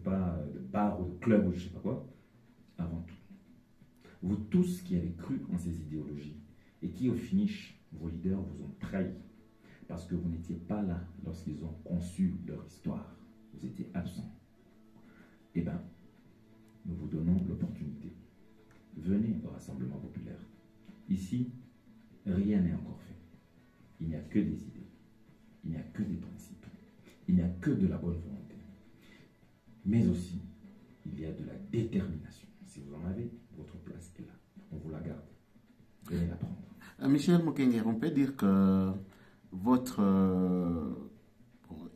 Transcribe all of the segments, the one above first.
pas, de bar ou de club ou je sais pas quoi. Avant tout, vous tous qui avez cru en ces idéologies et qui au finish, vos leaders vous ont trahi parce que vous n'étiez pas là lorsqu'ils ont conçu leur histoire. Vous étiez absents. Eh bien, nous vous donnons l'opportunité. Venez au Rassemblement populaire. Ici, rien n'est encore fait. Il n'y a que des idées. Il n'y a que des principes. Il n'y a que de la bonne volonté. Mais aussi, il y a de la détermination. Si vous en avez, votre place est là. On vous la garde. Venez la prendre. Michel Mukwege, on peut dire que votre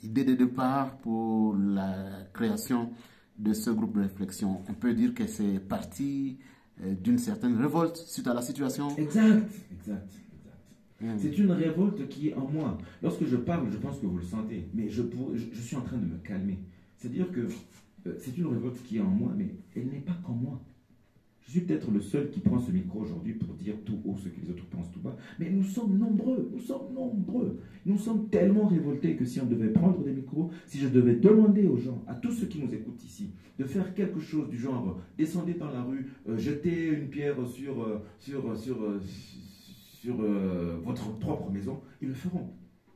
idée de départ pour la création de ce groupe de réflexion, on peut dire que c'est parti d'une certaine révolte suite à la situation. Exact. C'est une révolte qui est en moi. Lorsque je parle, je pense que vous le sentez, mais je suis en train de me calmer. C'est-à-dire que c'est une révolte qui est en moi, mais elle n'est pas qu'en moi. Je suis peut-être le seul qui prend ce micro aujourd'hui pour dire tout haut ce que les autres pensent tout bas, mais nous sommes nombreux, Nous sommes tellement révoltés que si on devait prendre des micros, si je devais demander aux gens, à tous ceux qui nous écoutent ici, de faire quelque chose du genre, descendez dans la rue, jetez une pierre sur votre propre maison, ils le feront.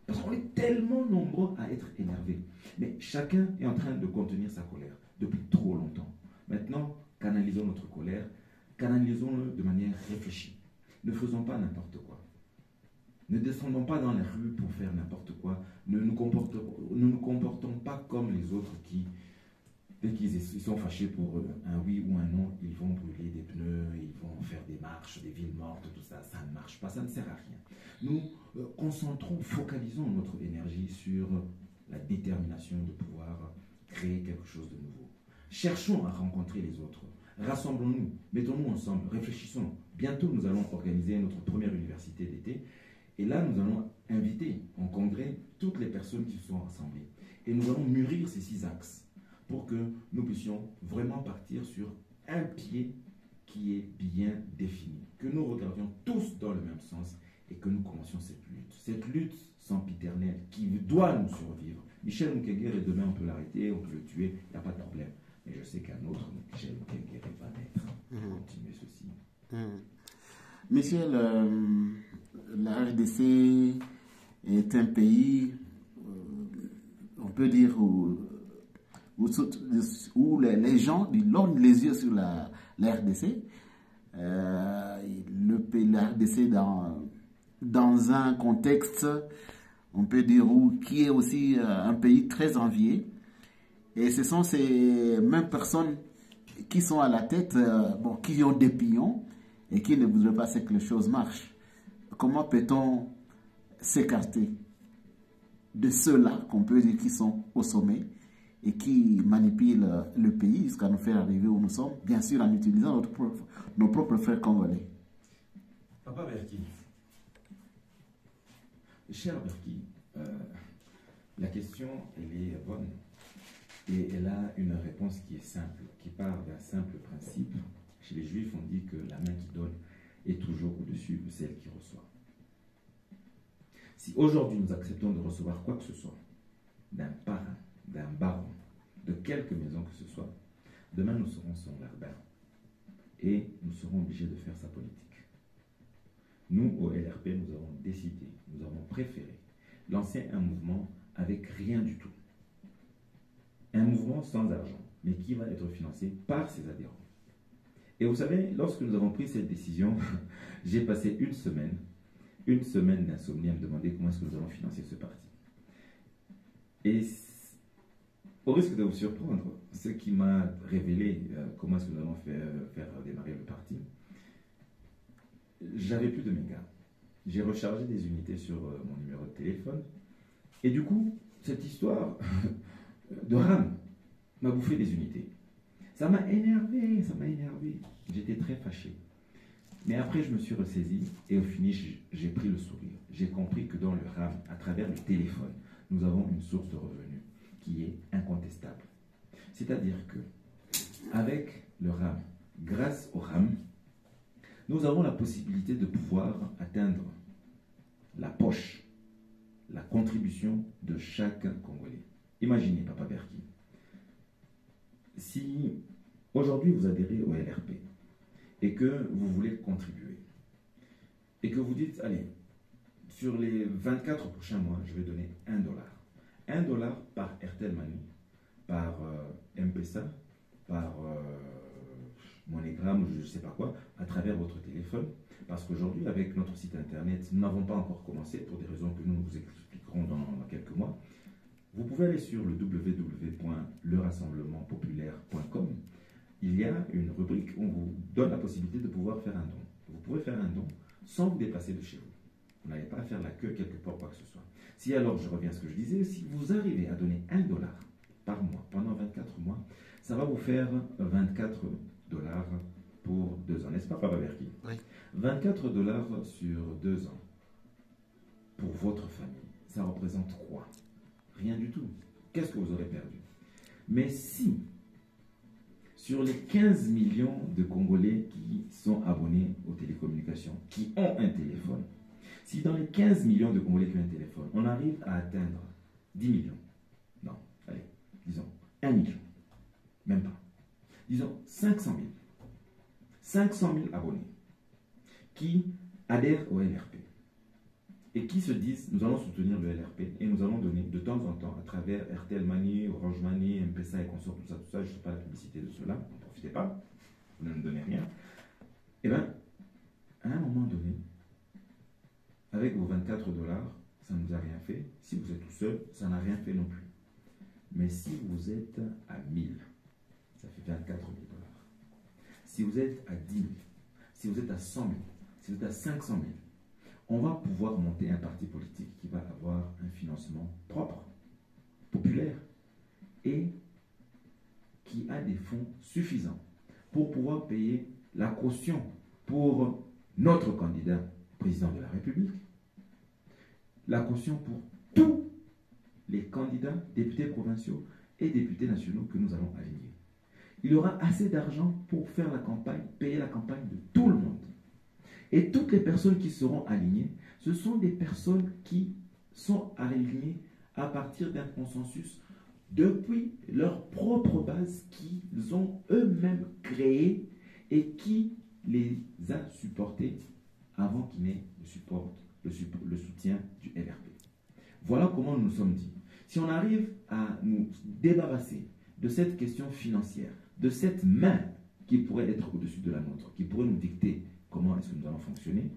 Parce qu'on est tellement nombreux à être énervés. Mais chacun est en train de contenir sa colère depuis trop longtemps. Maintenant, canalisons notre colère, canalisons-le de manière réfléchie. Ne faisons pas n'importe quoi. Ne descendons pas dans les rues pour faire n'importe quoi. Ne nous comportons pas comme les autres qui, dès qu'ils sont fâchés pour un oui ou un non, ils vont brûler des pneus, ils vont faire des marches, des villes mortes, tout ça. Ça ne marche pas, ça ne sert à rien. Nous concentrons, focalisons notre énergie sur la détermination de pouvoir créer quelque chose de nouveau. Cherchons à rencontrer les autres. Rassemblons-nous, mettons-nous ensemble, réfléchissons. Bientôt, nous allons organiser notre première université d'été. Et là, nous allons inviter en congrès toutes les personnes qui se sont rassemblées. Et nous allons mûrir ces 6 axes pour que nous puissions vraiment partir sur un pied qui est bien défini. Que nous regardions tous dans le même sens et que nous commencions cette lutte. Cette lutte sempiternelle qui doit nous survivre. Michel Mukwege, demain on peut l'arrêter, on peut le tuer, il n'y a pas de problème. Mais je sais qu'un autre Michel Mukwege va naître pour continuer ceci. Michel, la RDC est un pays, on peut dire, où les gens lorgnent les yeux sur la RDC. La RDC dans un contexte, on peut dire, qui est aussi un pays très envié. Et ce sont ces mêmes personnes qui sont à la tête, qui ont des pions et qui ne voudraient pas que les choses marchent. Comment peut-on s'écarter de ceux-là, qu'on peut dire qui sont au sommet et qui manipulent le pays jusqu'à nous faire arriver où nous sommes, bien sûr en utilisant nos propres frères congolais? Papa Berki, cher Berki, la question, elle est bonne. Et elle a une réponse qui est simple, qui part d'un simple principe. Chez les Juifs, on dit que la main qui donne est toujours au-dessus de celle qui reçoit. Si aujourd'hui nous acceptons de recevoir quoi que ce soit, d'un parrain, d'un baron, de quelque maison que ce soit, demain nous serons son larbin et nous serons obligés de faire sa politique. Nous, au LRP, nous avons décidé, nous avons préféré lancer un mouvement avec rien du tout. Un mouvement sans argent, mais qui va être financé par ses adhérents. Et vous savez, lorsque nous avons pris cette décision, j'ai passé une semaine d'insomnie à me demander comment est-ce que nous allons financer ce parti. Et au risque de vous surprendre, ce qui m'a révélé comment est-ce que nous allons faire démarrer le parti, j'avais plus de mégas. J'ai rechargé des unités sur mon numéro de téléphone. Et du coup, cette histoire de RAM m'a bouffé des unités. Ça m'a énervé. J'étais très fâché. Mais après, je me suis ressaisi et au finish, j'ai pris le sourire. J'ai compris que dans le RAM, à travers le téléphone, nous avons une source de revenus qui est incontestable. C'est-à-dire que, avec le RAM, grâce au RAM, nous avons la possibilité de pouvoir atteindre la poche, la contribution de chaque Congolais. Imaginez, Papa Berki, si aujourd'hui vous adhérez au LRP et que vous voulez contribuer, et que vous dites, allez, sur les 24 prochains mois, je vais donner $1. $1 par Airtel Money, par M-Pesa, par MoneyGram, je ne sais pas quoi, à travers votre téléphone. Parce qu'aujourd'hui, avec notre site internet, nous n'avons pas encore commencé, pour des raisons que nous vous expliquerons dans quelques mois. Vous pouvez aller sur le www.lerassemblementpopulaire.com. Il y a une rubrique où on vous donne la possibilité de pouvoir faire un don. Vous pouvez faire un don sans vous déplacer de chez vous. Vous n'allez pas faire la queue quelque part, quoi que ce soit. Si alors, je reviens à ce que je disais, si vous arrivez à donner $1 par mois pendant 24 mois, ça va vous faire $24 pour 2 ans, n'est-ce pas, Papa Berki? Oui. $24 sur 2 ans pour votre famille, ça représente quoi? Rien du tout. Qu'est-ce que vous aurez perdu? Mais si, sur les 15 millions de Congolais qui sont abonnés aux télécommunications, qui ont un téléphone, si dans les 15 millions de Congolais qui ont un téléphone, on arrive à atteindre 10 millions, non, allez, disons 1 million, même pas, disons 500 000, 500 000 abonnés qui adhèrent au LRP et qui se disent, nous allons soutenir le LRP et nous allons donner de temps en temps à travers Airtel Money, Orange Money, M-Pesa et consorts, tout ça, je ne sais pas la publicité de cela, n'en profitez pas, vous ne me donnez rien. Eh bien, à un moment donné, avec vos $24, ça ne nous a rien fait. Si vous êtes tout seul, ça n'a rien fait non plus. Mais si vous êtes à 1000, ça fait $24 000. Si vous êtes à 10 000, si vous êtes à 100 000, si vous êtes à 500 000, on va pouvoir monter un parti politique qui va avoir un financement propre, populaire, et qui a des fonds suffisants pour pouvoir payer la caution pour notre candidat président de la République, la caution pour tous les candidats, députés provinciaux et députés nationaux que nous allons aligner. Il y aura assez d'argent pour faire la campagne, payer la campagne de tout le monde. Et toutes les personnes qui seront alignées, ce sont des personnes qui sont alignées à partir d'un consensus depuis leur propre base qu'ils ont eux-mêmes créé et qui les a supportés avant qu'ils n'aient le soutien du LRP. Voilà comment nous nous sommes dit. Si on arrive à nous débarrasser de cette question financière, de cette main qui pourrait être au-dessus de la nôtre, qui pourrait nous dicter comment est-ce que nous allons fonctionner,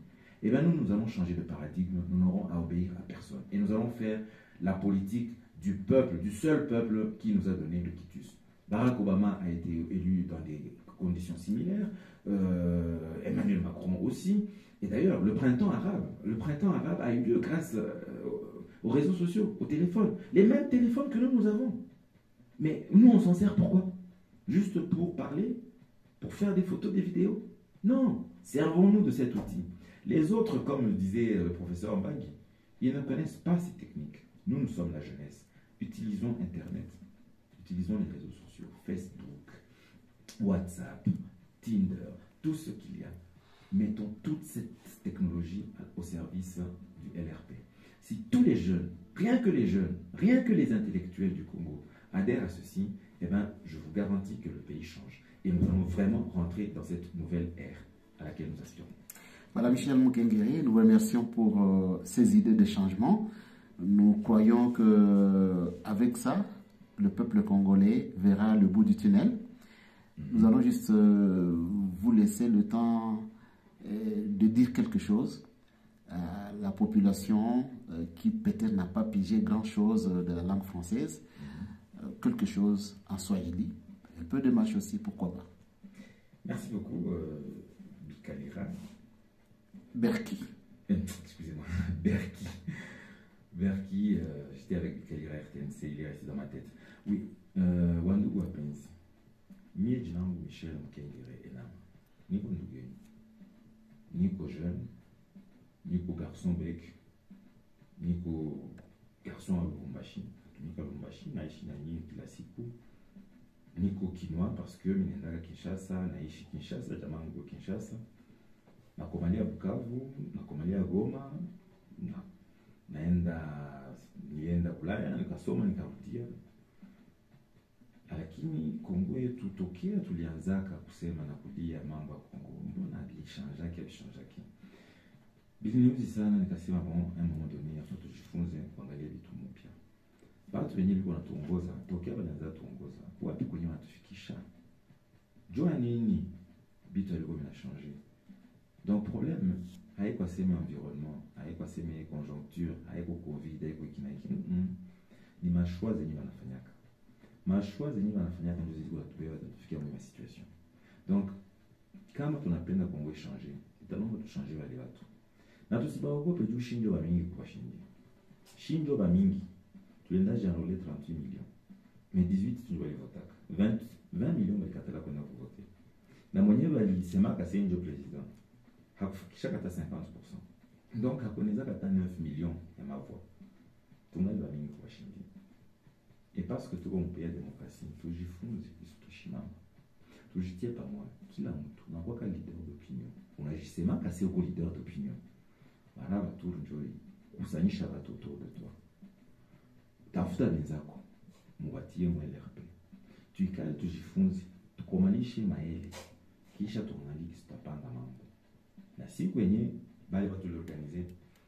eh bien nous allons changer de paradigme, nous n'aurons à obéir à personne. Et nous allons faire la politique du peuple, du seul peuple qui nous a donné le quitus. Barack Obama a été élu dans des conditions similaires, Emmanuel Macron aussi. Et d'ailleurs, le printemps arabe a eu lieu grâce aux réseaux sociaux, aux téléphones. Les mêmes téléphones que nous avons. Mais nous, on s'en sert pourquoi? Juste pour parler? Pour faire des photos, des vidéos? Non, servons-nous de cet outil. Les autres, comme le disait le professeur Mbagui, ils ne connaissent pas ces techniques. Nous, nous sommes la jeunesse. Utilisons Internet. Utilisons les réseaux sociaux. Facebook, WhatsApp, Tinder, tout ce qu'il y a. Mettons toute cette technologie au service du LRP. Si tous les jeunes, rien que les intellectuels du Congo adhèrent à ceci, eh bien, je vous garantis que le pays change. Et nous allons vraiment rentrer dans cette nouvelle ère à laquelle nous aspirons. Madame Michel Mukengeri, nous vous remercions pour ces idées de changement. Nous croyons qu'avec ça, le peuple congolais verra le bout du tunnel. Nous allons juste vous laisser le temps de dire quelque chose à la population qui peut-être n'a pas pigé grand-chose de la langue française, quelque chose en swahili, un peu de match aussi, pourquoi pas. Merci beaucoup, Bikalira. Berki. Excusez-moi, Berki. Berki, j'étais avec Bikalira RTNC, il est resté dans ma tête. Oui, Wandugu Wapenzi. Mie jinangu Michel Mukengeri Enama. Niko ndugeni. Niko jeune. Niko garçon bec. Niko garçon à Lubumbashi. Niko Lubumbashi, naishi na nyinyi kila siku. Niko Kinwa parce que minendaga Kinshasa, naishi Kinshasa, jamaa ngo Kinshasa. Nakomalia Bukavu, nakomalia Goma, nilienda Ulaya, nikasoma nikarudia. lakini Kongo yetu tokea tulianzaka kusema na kulia mambo ya Kongo, mbona alishanjaki. Biliniuzi sana, nikasema bon, un moment donné afa tujifunze kuangalia vitu mpya. Watu wenyewe walikuwa wanatuongoza tokea walianza tuongoza wapi kwenye wanatufikisha, jua nini vitu vilikuwa vinachange. Donc problème haiko sema environnement, haiko sema conjoncture, haiko covid, haiko kinaiki. Ni mashua zenye wanafanyaka. Mashua zenye wanafanyaka ndio zilikuwa tupewa tufikia mwa situation. Donc kama tunapenda Kongo changer, italomba tuchanger wale watu. Na tusibaogope juu shinjo ba mingi kwa shinjo. Shinjo ba mingi tulienda janrole 38 millions. Mais 18 tulivotaka. 20 millions walikatala kwenda kuvote. Na mwenyewe alisema kasi ndio president. Hakufikisha kata 50%. Donc hakoneza kata 9 millions ya mavoix. Tungali ba mingi kwa shinjo. Et parce que tuko mpea demokrasia, tujifunze tushimama. Tujitie pamoja. Kila mtu unakuwa leader d'opinion. Unajisema kasi uko leader d'opinion. Maraba tu njoi kusanyisha watu autour de toi. Tafuta wenzako, muwatie LRP. Tuikale tujifunze, tukomanishe maele. Kisha tuangalie tutapanga mambo. Na siku yenye bali watu l'organiser,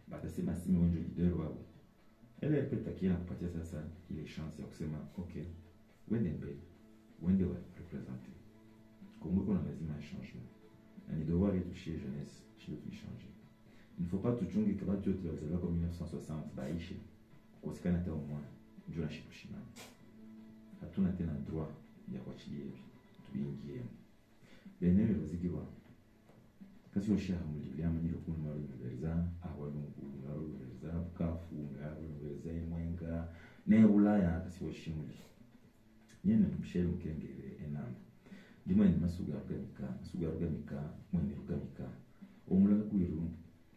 batasema sima wenjo leader wao. LRP takia kupatia sasa ile chance ya kusema okay, wende mbele, wende wa representer. Kongo kuna lazima ya changement. Na ni devoir yetu chez jeunesse, chez nous changer. Il ne faut pas tout changer que tu as comme 1960 baishe kukosekana hata umwana njoo na shikushimana. Hatuna tena droit ya kuachilia hivi tuingie benene rozigwa kasi osha mulibya manyiro kuna maro universiza awalungu maro universiza kafu maro universiza mwenga ne Ulaya kasi oshimuli nyene Michel Mkengere enama ndimwe masuga organika mwene organika omulaka kwiru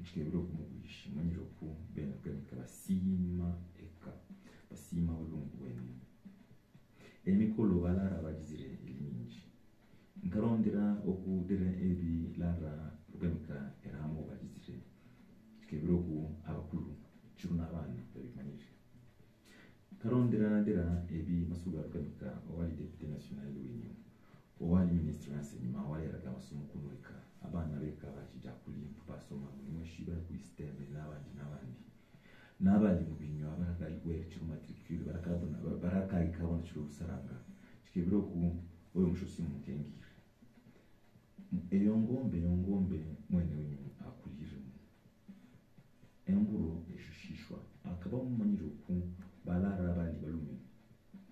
Chikebiro kumuguishi manyiro ku bena organika basima eka basima olungu wene emikolo balara bagizire eliminji nkarondera okudera ebi lara organika eramo bagizire chikebiro ku abakulu chuna abana babimanyije karondera ndera ebi masuga organika owali deputy national w'inyo owali ministre w'enseignement owali eraga amasomo kunurika abana beka bakijja kulimpa basoma mu shiba ku systeme n'abandi mu binyo abarakayi kwerekera matricule barakabona barakayi kabona cyo usaranga kibiro ku oyo mushosi mu kengire eyo ngombe mwene winyu akulire mu emburo eshishishwa akaba mu manyiro ku balara bali balume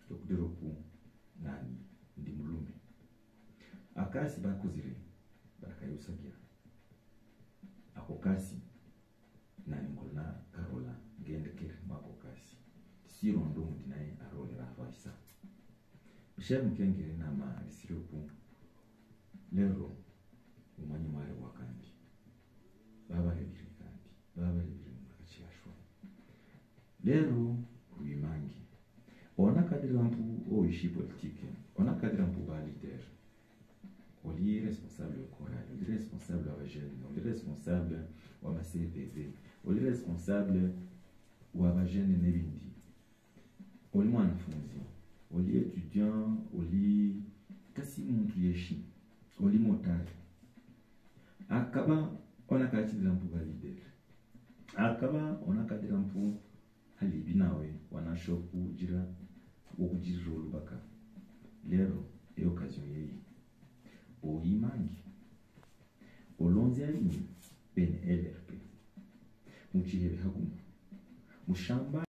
dokudero ku nani ndi mulume akasi bakozire barakayusagira ako kasi nani ngona karola ngendekere mwako kasi sirondo mutinaye arolera afasa Michel Mkengere nama bisiroku lero umanyi mware wakandi baba rebiri mwakachashwa lero kuimangi ona kadira mpu oishi politique ona kadira mpu ba leader oli responsable choral, oli responsable wa jeune, oli responsable wa ma CVV, oli responsable wa ba jeune nebindi. Oli mwanafunzi, oli étudiant, oli kasi muntu yeshi, oli motari. Akaba ona kadira mpu ba leader. Akaba ona kadira mpu halibi nawe wanashoku jira okujiriro lubaka. Lero e occasion yeyi oimangi olonzi alini ben LRP muchihebe haguma mushamba